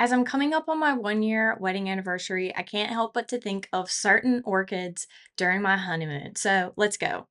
As I'm coming up on my 1 year wedding anniversary, I can't help but to think of certain orchids during my honeymoon. So let's go.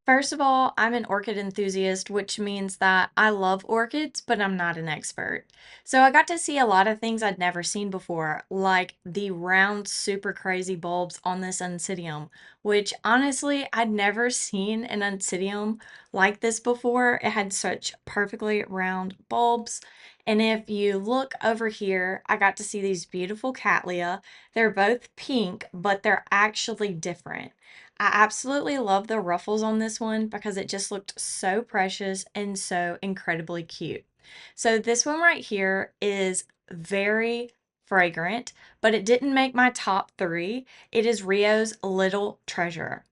First of all, I'm an orchid enthusiast, which means that I love orchids, but I'm not an expert. So I got to see a lot of things I'd never seen before, like the round, super crazy bulbs on this Oncidium, which honestly, I'd never seen an Oncidium like this before. It had such perfectly round bulbs. And if you look over here, I got to see these beautiful Cattleya. They're both pink, but they're actually different. I absolutely love the ruffles on this one because it just looked so precious and so incredibly cute. So this one right here is very fragrant, but it didn't make my top three. It is Rio's Little Treasure.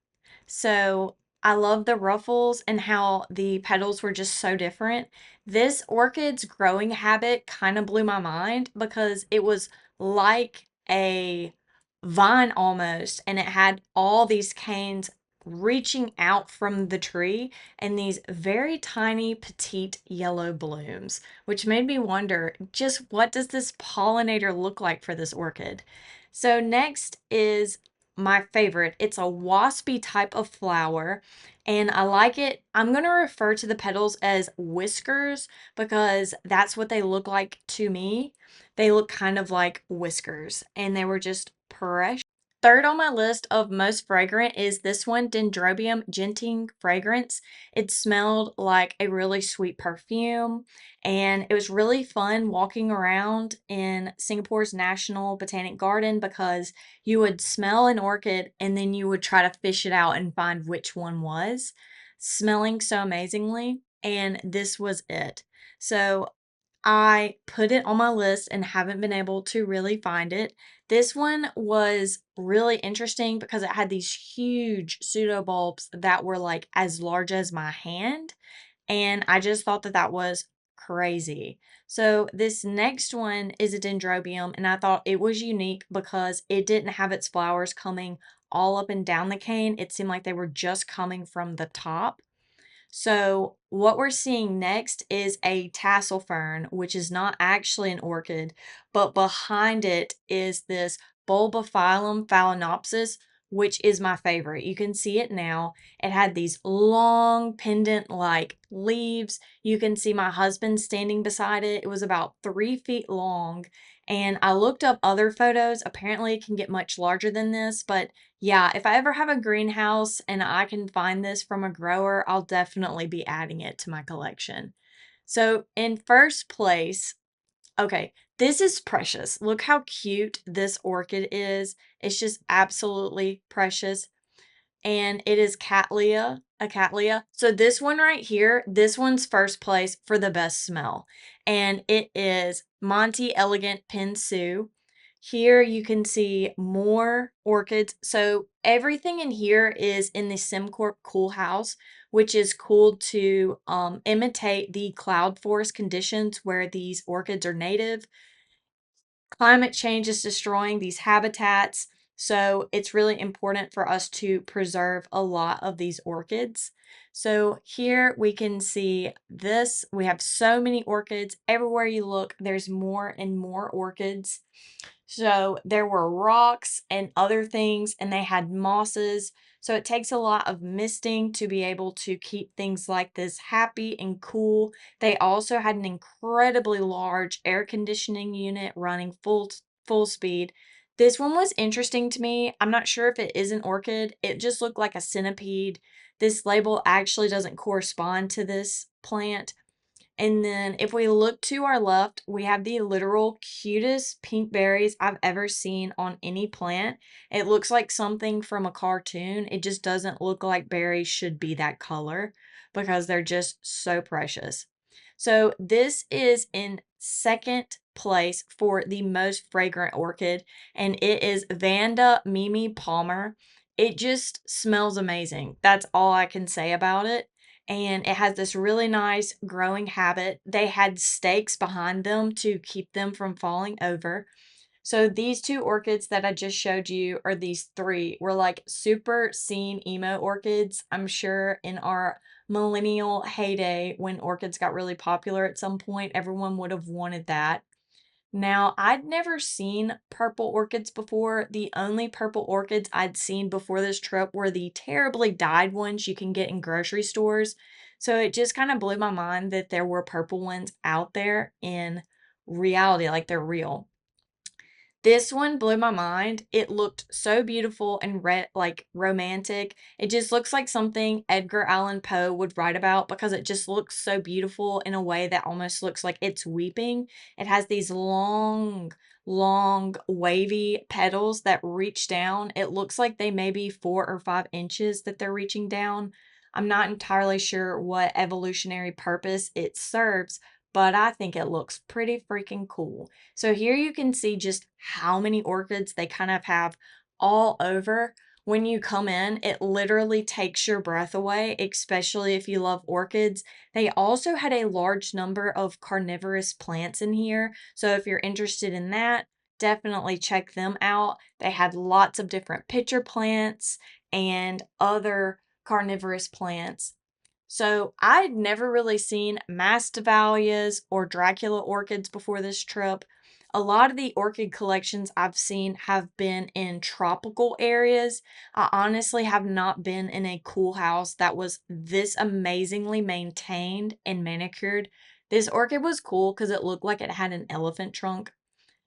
So I love the ruffles and how the petals were just so different. This orchid's growing habit kind of blew my mind because it was like a vine almost, and it had all these canes reaching out from the tree and these very tiny petite yellow blooms, which made me wonder just what does this pollinator look like for this orchid? So next is my favorite. It's a waspy type of flower, and I like it. I'm going to refer to the petals as whiskers because that's what they look like to me. They look kind of like whiskers, and they were just precious. Third on my list of most fragrant is this one, Dendrobium Genting Fragrance. It smelled like a really sweet perfume, and it was really fun walking around in Singapore's National Botanic Garden because you would smell an orchid and then you would try to fish it out and find which one was smelling so amazingly. And this was it. So I put it on my list and haven't been able to really find it. This one was really interesting because it had these huge pseudobulbs that were like as large as my hand. And I just thought that that was crazy. So this next one is a dendrobium, and I thought it was unique because it didn't have its flowers coming all up and down the cane. It seemed like they were just coming from the top. So what we're seeing next is a tassel fern, which is not actually an orchid, but behind it is this Bulbophyllum Phalanopsis, which is my favorite. You can see it now. It had these long pendant like leaves. You can see my husband standing beside it. It was about 3 feet long. And I looked up other photos. Apparently, it can get much larger than this, but yeah, if I ever have a greenhouse and I can find this from a grower, I'll definitely be adding it to my collection. So in first place, okay, this is precious. Look how cute this orchid is. It's just absolutely precious. And it is Cattleya, a Cattleya. So this one right here, this one's first place for the best smell. And it is Monte Elegant Pensue. Here you can see more orchids. So everything in here is in the Sembcorp Cool House, which is cooled to imitate the cloud forest conditions where these orchids are native. Climate change is destroying these habitats, so it's really important for us to preserve a lot of these orchids. So here we can see this. We have so many orchids. Everywhere you look, there's more and more orchids. So there were rocks and other things, and they had mosses. So it takes a lot of misting to be able to keep things like this happy and cool. They also had an incredibly large air conditioning unit running full speed. This one was interesting to me. I'm not sure if it is an orchid. It just looked like a centipede. This label actually doesn't correspond to this plant. And then if we look to our left, we have the literal cutest pink berries I've ever seen on any plant. It looks like something from a cartoon. It just doesn't look like berries should be that color because they're just so precious. So this is in second place for the most fragrant orchid, and it is Vanda Mimi Palmer. It just smells amazing. That's all I can say about it, and it has this really nice growing habit. They had stakes behind them to keep them from falling over. So these two orchids that I just showed you, or these three, were like super seen emo orchids. I'm sure in our millennial heyday when orchids got really popular at some point. Everyone would have wanted that. Now, I'd never seen purple orchids before. The only purple orchids I'd seen before this trip were the terribly dyed ones you can get in grocery stores. So it just kind of blew my mind that there were purple ones out there in reality, like they're real. This one blew my mind. It looked so beautiful and like romantic. It just looks like something Edgar Allan Poe would write about because it just looks so beautiful in a way that almost looks like it's weeping. It has these long, long, wavy petals that reach down. It looks like they may be 4 or 5 inches that they're reaching down. I'm not entirely sure what evolutionary purpose it serves, but I think it looks pretty freaking cool. So here you can see just how many orchids they kind of have all over. When you come in, it literally takes your breath away, especially if you love orchids. They also had a large number of carnivorous plants in here. So if you're interested in that, definitely check them out. They had lots of different pitcher plants and other carnivorous plants. So I'd never really seen Masdevallias or Dracula orchids before this trip. A lot of the orchid collections I've seen have been in tropical areas. I honestly have not been in a cool house that was this amazingly maintained and manicured. This orchid was cool because it looked like it had an elephant trunk.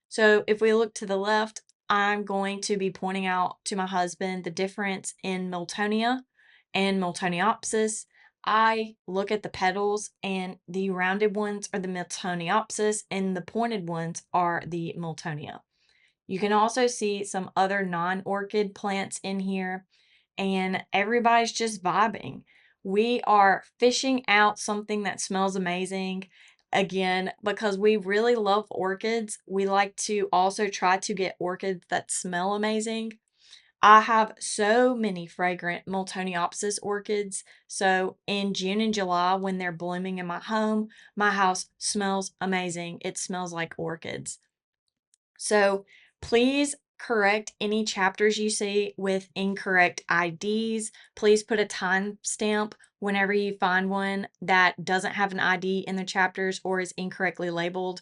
So if we look to the left, I'm going to be pointing out to my husband the difference in Miltonia and Miltoniopsis. I look at the petals, and the rounded ones are the Miltoniopsis and the pointed ones are the Miltonia. You can also see some other non-orchid plants in here, and everybody's just vibing. We are fishing out something that smells amazing. Again, because we really love orchids, we like to also try to get orchids that smell amazing. I have so many fragrant Miltoniopsis orchids. So in June and July, when they're blooming in my house smells amazing. It smells like orchids. So please correct any chapters you see with incorrect IDs. Please put a timestamp whenever you find one that doesn't have an ID in the chapters or is incorrectly labeled.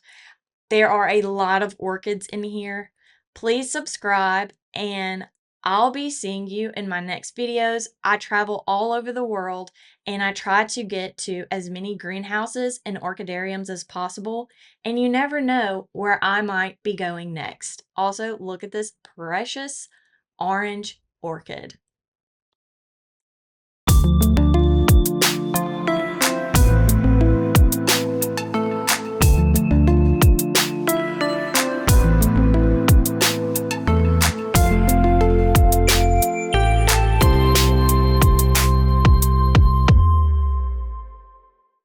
There are a lot of orchids in here. Please subscribe, and I'll be seeing you in my next videos. I travel all over the world and I try to get to as many greenhouses and orchidariums as possible. And you never know where I might be going next. Also, look at this precious orange orchid.